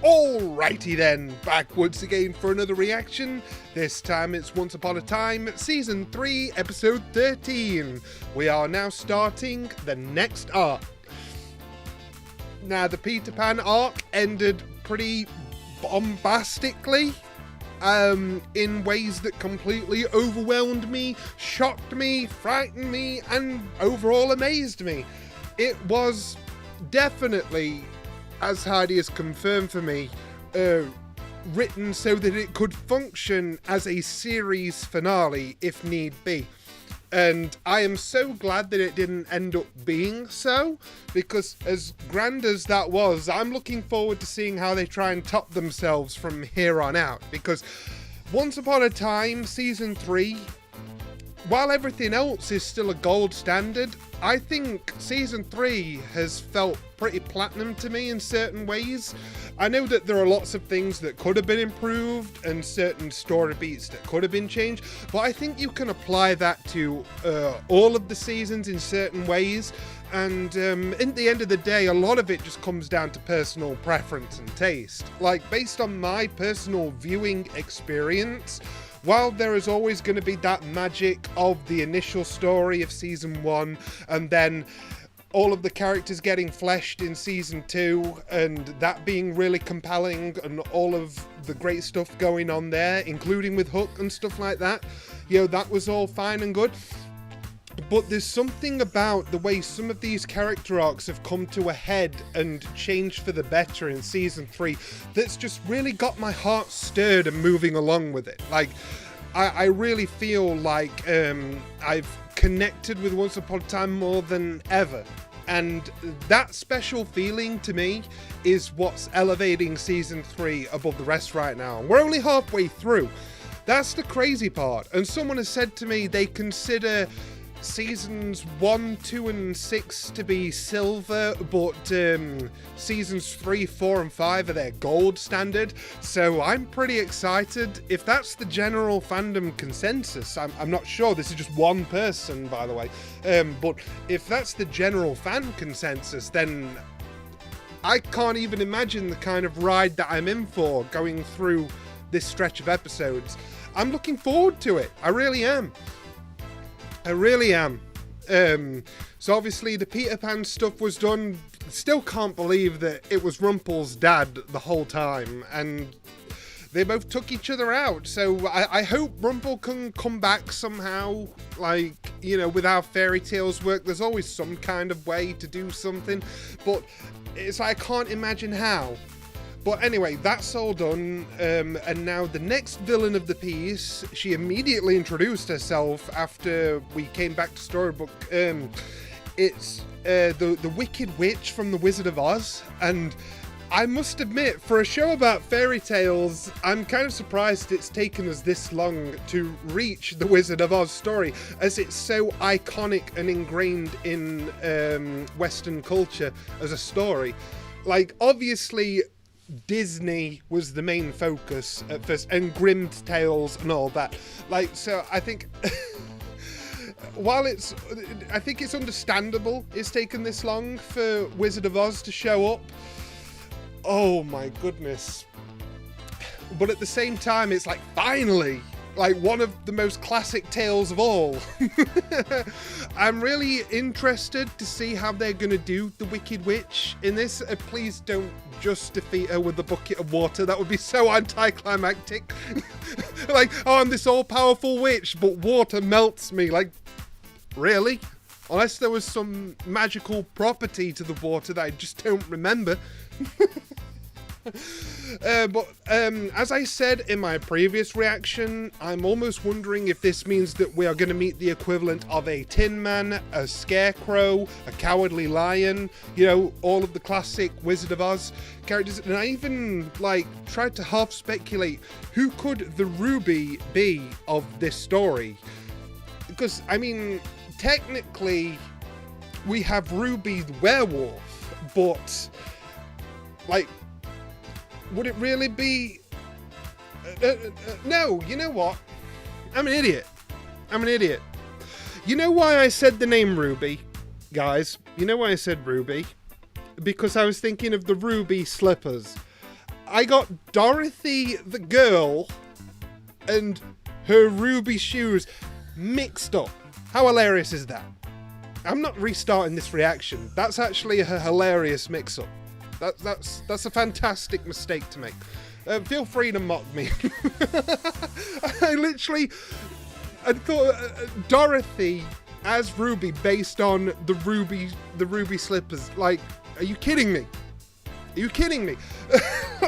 Alrighty then, back once again for another reaction. This time it's Once Upon a Time, Season 3, Episode 13. We are now starting the next arc. Now, the Peter Pan arc ended pretty bombastically, in ways that completely overwhelmed me, shocked me, frightened me, and overall amazed me. It was definitely, as Heidi has confirmed for me, written so that it could function as a series finale if need be. And I am so glad that it didn't end up being so, because as grand as that was, I'm looking forward to seeing how they try and top themselves from here on out. Because Once Upon a Time, Season 3, while everything else is still a gold standard, I think Season 3 has felt pretty platinum to me in certain ways. I know that there are lots of things that could have been improved and certain story beats that could have been changed, but I think you can apply that to all of the seasons in certain ways. And in the end of the day, a lot of it just comes down to personal preference and taste. Like, based on my personal viewing experience, while there is always going to be that magic of the initial story of Season 1, and then all of the characters getting fleshed in Season 2, and that being really compelling, and all of the great stuff going on there, including with Hook and stuff like that, you know, that was all fine and good. But there's something about the way some of these character arcs have come to a head and changed for the better in Season 3 that's just really got my heart stirred and moving along with it. Like, I really feel like I've connected with Once Upon a Time more than ever. And that special feeling to me is what's elevating Season 3 above the rest right now. We're only halfway through. That's the crazy part. And someone has said to me they consider Seasons 1, 2, and 6 to be silver, but Seasons 3, 4, and 5 are their gold standard. So I'm pretty excited. If that's the general fandom consensus, I'm not sure. This is just one person, by the way. But if that's the general fan consensus, then I can't even imagine the kind of ride that I'm in for going through this stretch of episodes. I'm looking forward to it. I really am. I really am. So obviously the Peter Pan stuff was done. Still can't believe that it was Rumpel's dad the whole time, and they both took each other out. So I hope Rumpel can come back somehow. Like, you know, with how fairy tales work, there's always some kind of way to do something, but it's like I can't imagine how. But anyway, that's all done, and now the next villain of the piece, she immediately introduced herself after we came back to Storybook. It's the Wicked Witch from The Wizard of Oz, and I must admit, for a show about fairy tales, I'm kind of surprised it's taken us this long to reach the Wizard of Oz story, as it's so iconic and ingrained in Western culture as a story. Like, obviously, Disney was the main focus at first, and Grimm's Tales and all that. Like, so I think while I think it's understandable it's taken this long for Wizard of Oz to show up. Oh my goodness. But at the same time, it's like, finally, like one of the most classic tales of all. I'm really interested to see how they're going to do the Wicked Witch in this. Please don't just defeat her with a bucket of water. That would be so anticlimactic. Like, oh, I'm this all-powerful witch, but water melts me. Like, really? Unless there was some magical property to the water that I just don't remember. But as I said in my previous reaction, I'm almost wondering if this means that we are going to meet the equivalent of a Tin Man, a Scarecrow, a Cowardly Lion, you know, all of the classic Wizard of Oz characters. And I even, like, tried to half speculate who could the Ruby be of this story. Because, I mean, technically, we have Ruby the werewolf, but, like, would it really be... no, you know what? I'm an idiot. You know why I said the name Ruby, guys? You know why I said Ruby? Because I was thinking of the Ruby slippers. I got Dorothy the girl and her ruby shoes mixed up. How hilarious is that? I'm not restarting this reaction. That's actually a hilarious mix-up. That's a fantastic mistake to make. Feel free to mock me. I thought Dorothy as Ruby based on the ruby slippers. Like, are you kidding me? Are you kidding me?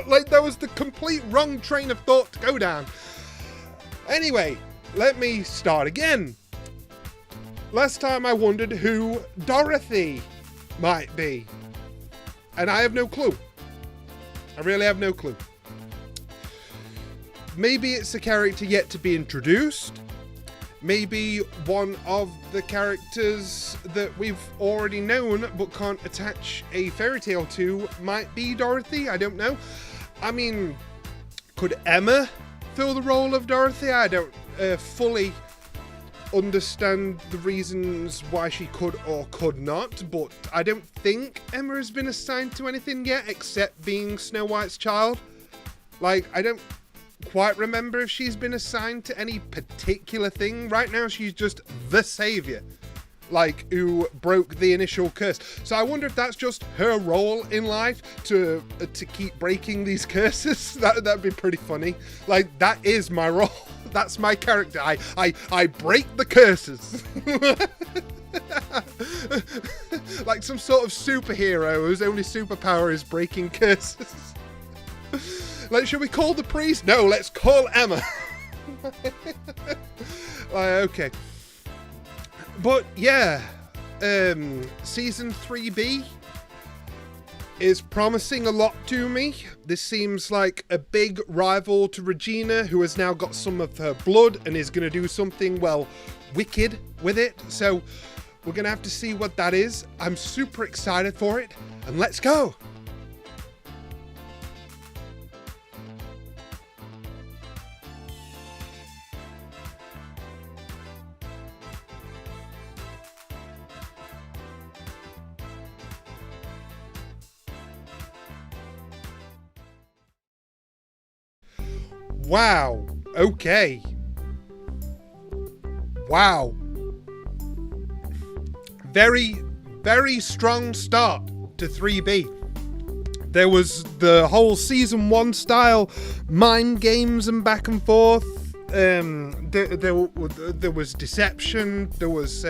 Like, that was the complete wrong train of thought to go down. Anyway, let me start again. Last time I wondered who Dorothy might be. And I have no clue. I really have no clue. Maybe it's a character yet to be introduced. Maybe one of the characters that we've already known but can't attach a fairy tale to might be Dorothy. I don't know. I mean, could Emma fill the role of Dorothy? I don't fully understand the reasons why she could or could not, but I don't think Emma has been assigned to anything yet except being Snow White's child. Like, I don't quite remember if she's been assigned to any particular thing. Right now she's just the savior, like, who broke the initial curse. So I wonder if that's just her role in life, to keep breaking these curses. That'd be pretty funny. Like, that is my role. That's my character. I break the curses. Like some sort of superhero whose only superpower is breaking curses. Like, should we call the priest? No, let's call Emma. Okay. But yeah, season 3B is promising a lot to me. This seems like a big rival to Regina, who has now got some of her blood and is going to do something, well, wicked with it. So we're going to have to see what that is. I'm super excited for it, and let's go. Wow. Okay. Wow. Very, very strong start to 3B. There was the whole season 1 style mind games and back and forth. There was deception. There was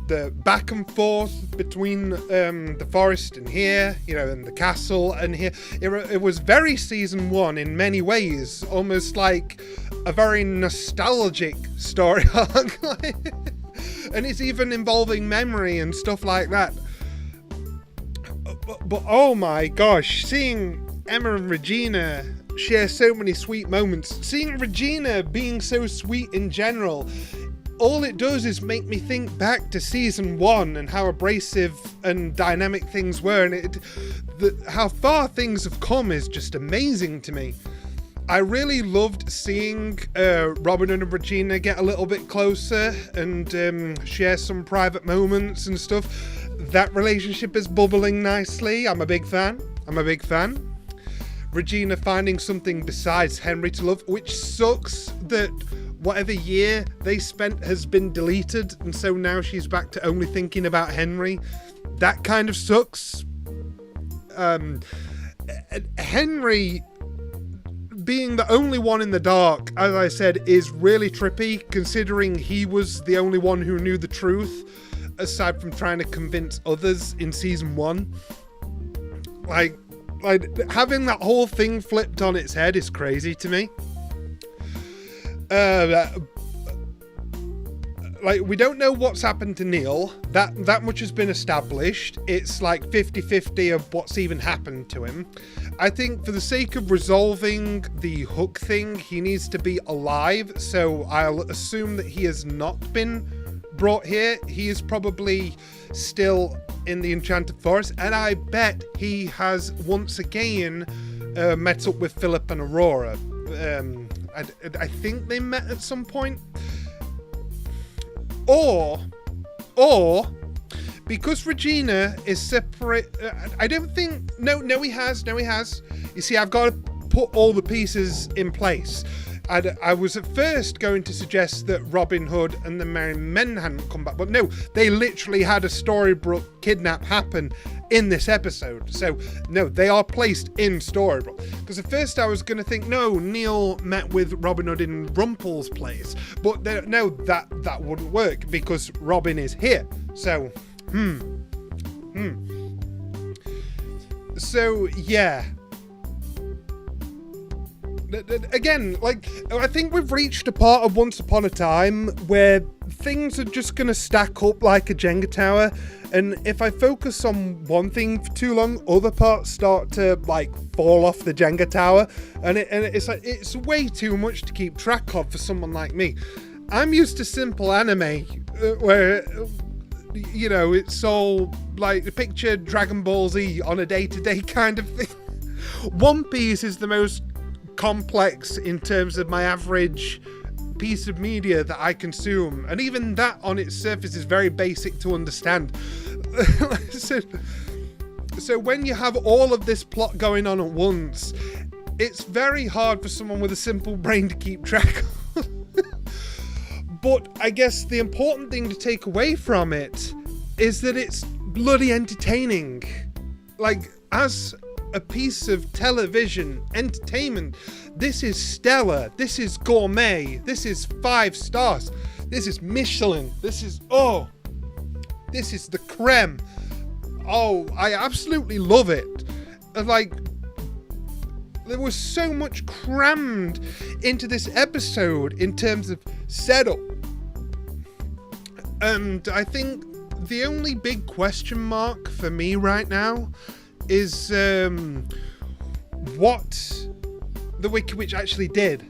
the back and forth between the forest and here, you know, and the castle and here. It was very season 1 in many ways, almost like a very nostalgic story arc. And it's even involving memory and stuff like that. But oh my gosh, seeing Emma and Regina share so many sweet moments, seeing Regina being so sweet in general, all it does is make me think back to season 1 and how abrasive and dynamic things were, and how far things have come is just amazing to me. I really loved seeing Robin and Regina get a little bit closer and share some private moments and stuff. That relationship is bubbling nicely. I'm a big fan. Regina finding something besides Henry to love, which sucks that whatever year they spent has been deleted, and so now she's back to only thinking about Henry. That kind of sucks. Henry being the only one in the dark, as I said, is really trippy, considering he was the only one who knew the truth, aside from trying to convince others in season 1. Like having that whole thing flipped on its head is crazy to me. Like, we don't know what's happened to Neil. That much has been established. It's like 50-50 of what's even happened to him. I think for the sake of resolving the Hook thing, he needs to be alive, so I'll assume that he has not been brought here. He is probably still in the Enchanted Forest, and I bet he has once again met up with Philip and Aurora. I think they met at some point. Or because Regina is separate. I don't think. No, he has. You see, I've got to put all the pieces in place. I was at first going to suggest that Robin Hood and the Merry Men hadn't come back, but no, they literally had a Storybrooke kidnap happen in this episode. So no, they are placed in Storybrooke. Because at first I was going to think, no, Neil met with Robin Hood in Rumpel's place, but no, that wouldn't work because Robin is here. So, So yeah. Again, like, I think we've reached a part of Once Upon a Time where things are just going to stack up like a Jenga tower, and if I focus on one thing for too long, other parts start to, like, fall off the Jenga tower, and it's like, it's way too much to keep track of for someone like me. I'm used to simple anime, where, you know, it's all, like, picture Dragon Ball Z on a day-to-day kind of thing. One Piece is the most complex in terms of my average piece of media that I consume, and even that on its surface is very basic to understand. So when you have all of this plot going on at once, it's very hard for someone with a simple brain to keep track of. But I guess the important thing to take away from it is that it's bloody entertaining. Like, as a piece of television entertainment, this is stellar, this is gourmet, this is 5 stars, this is Michelin, this is the creme. I absolutely love it. Like, there was so much crammed into this episode in terms of setup, and I think the only big question mark for me right now is what the Wicked Witch actually did.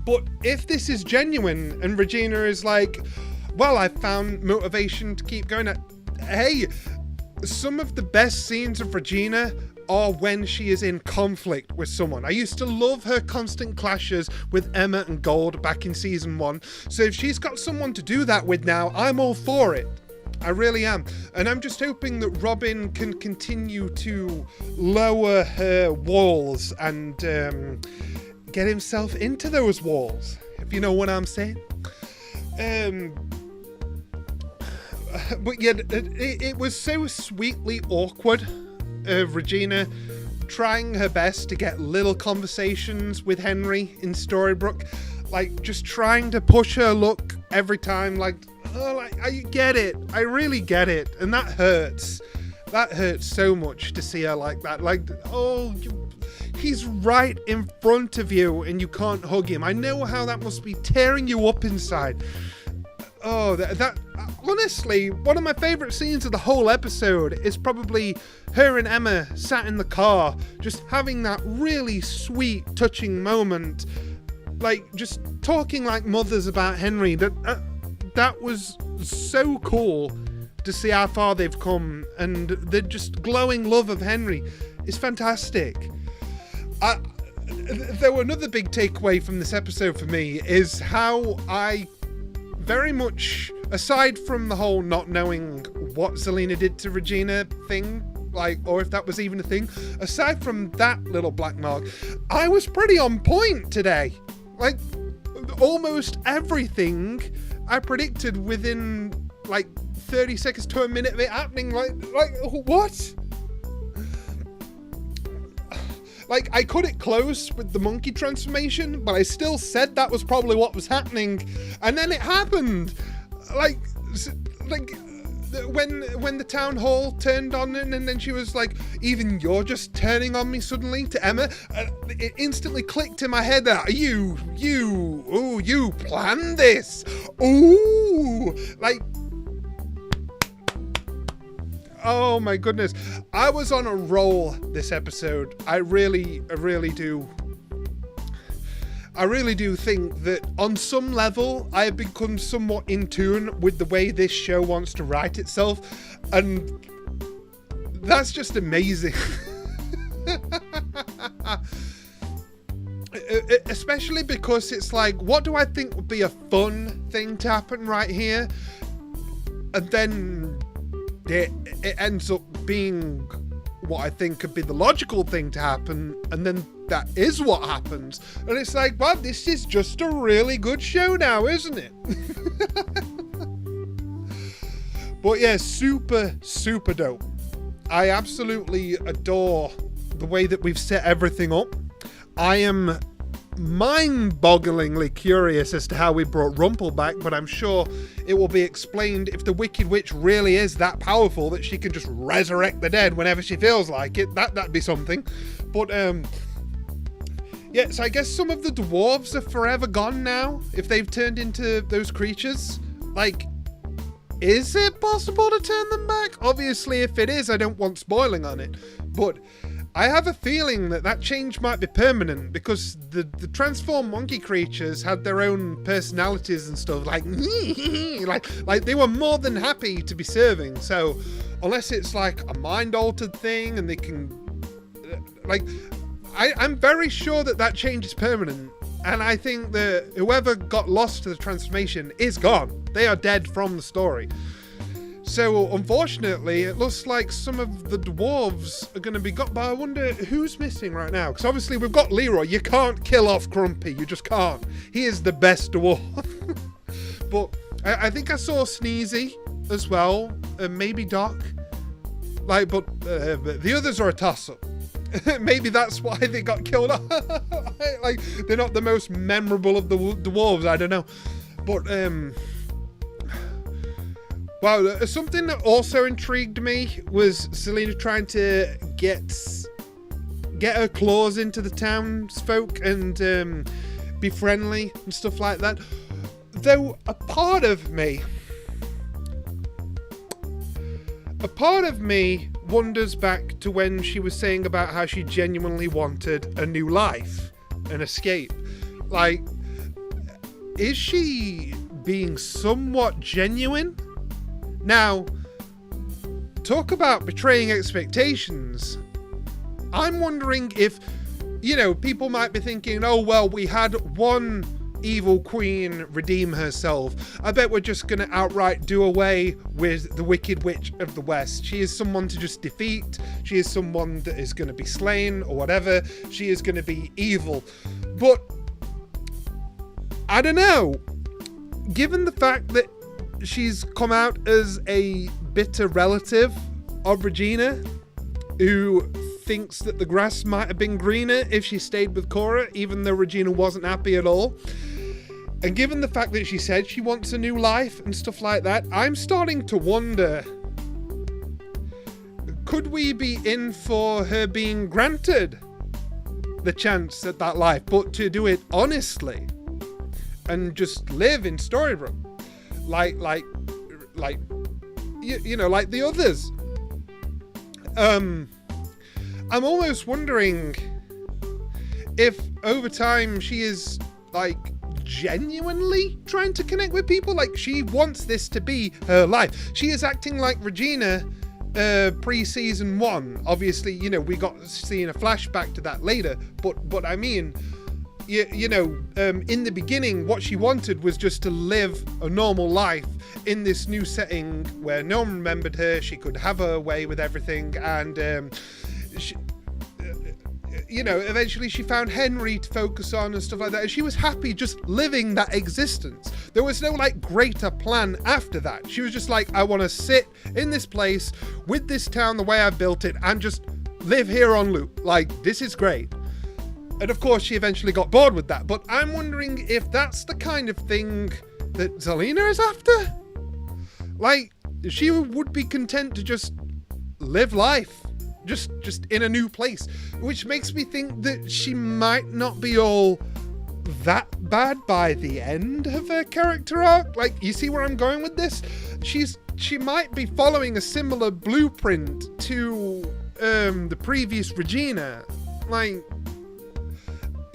But if this is genuine and Regina is like, well, I found motivation to keep going, hey, some of the best scenes of Regina are when she is in conflict with someone. I used to love her constant clashes with Emma and Gold back in season 1. So if she's got someone to do that with now, I'm all for it. I really am. And I'm just hoping that Robin can continue to lower her walls and get himself into those walls, if you know what I'm saying. But yeah, it was so sweetly awkward of Regina trying her best to get little conversations with Henry in Storybrooke, like just trying to push her luck every time, like, oh, like, I get it, I really get it, and that hurts so much to see her like that, like, oh, he's right in front of you and you can't hug him. I know how that must be tearing you up inside. Oh, that honestly, one of my favourite scenes of the whole episode is probably her and Emma sat in the car, just having that really sweet, touching moment, like just talking like mothers about Henry. That was so cool to see how far they've come, and the just glowing love of Henry is fantastic. Though another big takeaway from this episode for me is how I very much, aside from the whole not knowing what Zelena did to Regina thing, like, or if that was even a thing, aside from that little black mark, I was pretty on point today. Like, almost everything I predicted within, like, 30 seconds to a minute of it happening. Like, what? Like, I cut it close with the monkey transformation, but I still said that was probably what was happening. And then it happened. Like when the town hall turned on, and then she was like, even you're just turning on me suddenly, to Emma. It instantly clicked in my head that you planned this. Ooh, like, oh my goodness. I was on a roll this episode. I really do. I really do think that on some level I have become somewhat in tune with the way this show wants to write itself, and that's just amazing. Especially because it's like, what do I think would be a fun thing to happen right here? And then it ends up being what I think could be the logical thing to happen, and then that is what happens. And it's like, well, this is just a really good show now, isn't it? But yeah, super, super dope. I absolutely adore the way that we've set everything up. I am mind-bogglingly curious as to how we brought Rumple back, but I'm sure it will be explained if the Wicked Witch really is that powerful that she can just resurrect the dead whenever she feels like it. That'd be something. But yeah, so I guess some of the dwarves are forever gone now if they've turned into those creatures. Like, is it possible to turn them back? Obviously, if it is, I don't want spoiling on it, but I have a feeling that change might be permanent, because the transformed monkey creatures had their own personalities and stuff, like they were more than happy to be serving. So unless it's like a mind-altered thing and they can, like, I'm very sure that change is permanent. And I think that whoever got lost to the transformation is gone. They are dead from the story. So, unfortunately, it looks like some of the dwarves are going to be got, but I wonder who's missing right now. Because obviously we've got Leroy. You can't kill off Grumpy. You just can't. He is the best dwarf. But I think I saw Sneezy as well. Maybe Doc. Like, but the others are a toss-up. Maybe that's why they got killed off. Like, they're not the most memorable of the dwarves. I don't know. But, wow, something that also intrigued me was Selena trying to get her claws into the townsfolk and be friendly and stuff like that. Though a part of me wanders back to when she was saying about how she genuinely wanted a new life, an escape. Like, is she being somewhat genuine? Now, talk about betraying expectations. I'm wondering if, people might be thinking, oh, well, we had one evil queen redeem herself. I bet we're just going to outright do away with the Wicked Witch of the West. She is someone to just defeat. She is someone that is going to be slain or whatever. She is going to be evil. But, I don't know. Given the fact that she's come out as a bitter relative of Regina, who thinks that the grass might have been greener if she stayed with Cora, even though Regina wasn't happy at all. And given the fact that she said she wants a new life and stuff like that, I'm starting to wonder, could we be in for her being granted the chance at that life, but to do it honestly and just live in Storybrooke? Like the others. I'm almost wondering if over time she is like genuinely trying to connect with people. Like, she wants this to be her life. She is acting like Regina pre-season 1. Obviously, we got seeing a flashback to that later, but I mean, in the beginning, what she wanted was just to live a normal life in this new setting where no one remembered her. She could have her way with everything, and eventually she found Henry to focus on and stuff like that, and she was happy just living that existence. There was no greater plan after that. She was just like, I want to sit in this place with this town the way I built it and just live here on loop. Like, this is great. And of course, she eventually got bored with that. But I'm wondering if that's the kind of thing that Zelena is after? Like, she would be content to just live life. Just in a new place. Which makes me think that she might not be all that bad by the end of her character arc. Like, you see where I'm going with this? She might be following a similar blueprint to the previous Regina. Like,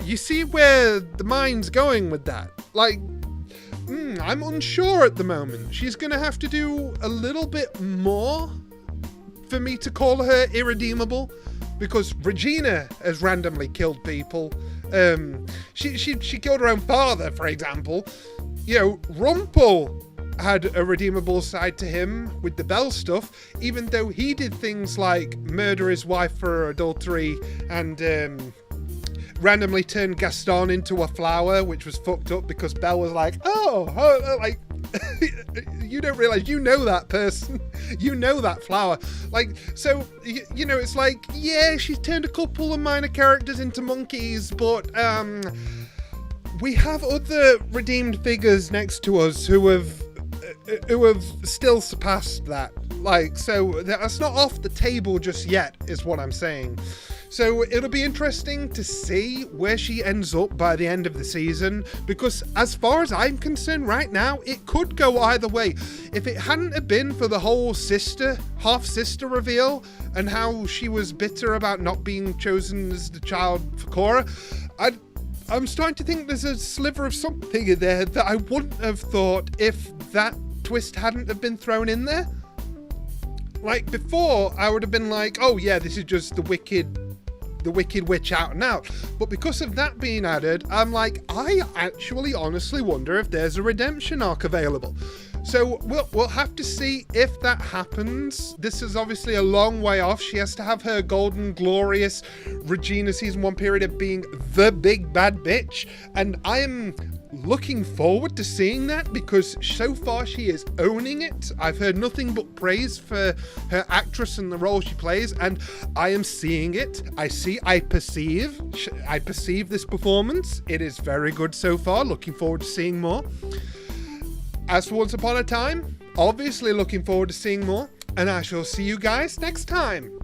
you see where the mind's going with that? Like, I'm unsure at the moment. She's gonna have to do a little bit more for me to call her irredeemable, because Regina has randomly killed people, She killed her own father, for example. You know, Rumpel had a redeemable side to him with the Bell stuff, even though he did things like murder his wife for adultery and randomly turned Gaston into a flower, which was fucked up because Belle was like, like, you don't realize you know that person, you know that flower. Like, so, you know, it's like, yeah, she's turned a couple of minor characters into monkeys, but we have other redeemed figures next to us who have still surpassed that. Like, so that's not off the table just yet, is what I'm saying. So it'll be interesting to see where she ends up by the end of the season, because as far as I'm concerned right now, it could go either way. If it hadn't have been for the whole half-sister reveal and how she was bitter about not being chosen as the child for Korra, I'm starting to think there's a sliver of something in there that I wouldn't have thought if that twist hadn't have been thrown in there. Like, before, I would have been like, oh yeah, this is just the wicked witch out and out. But because of that being added, I'm like, I actually honestly wonder if there's a redemption arc available. So we'll have to see if that happens. This is obviously a long way off. She has to have her golden, glorious Regina Season 1 period of being the big bad bitch. And I am looking forward to seeing that, because so far she is owning it. I've heard nothing but praise for her actress and the role she plays, and I am seeing it. I perceive this performance. It is very good so far. Looking forward to seeing more. As for Once Upon a Time, obviously looking forward to seeing more, and I shall see you guys next time.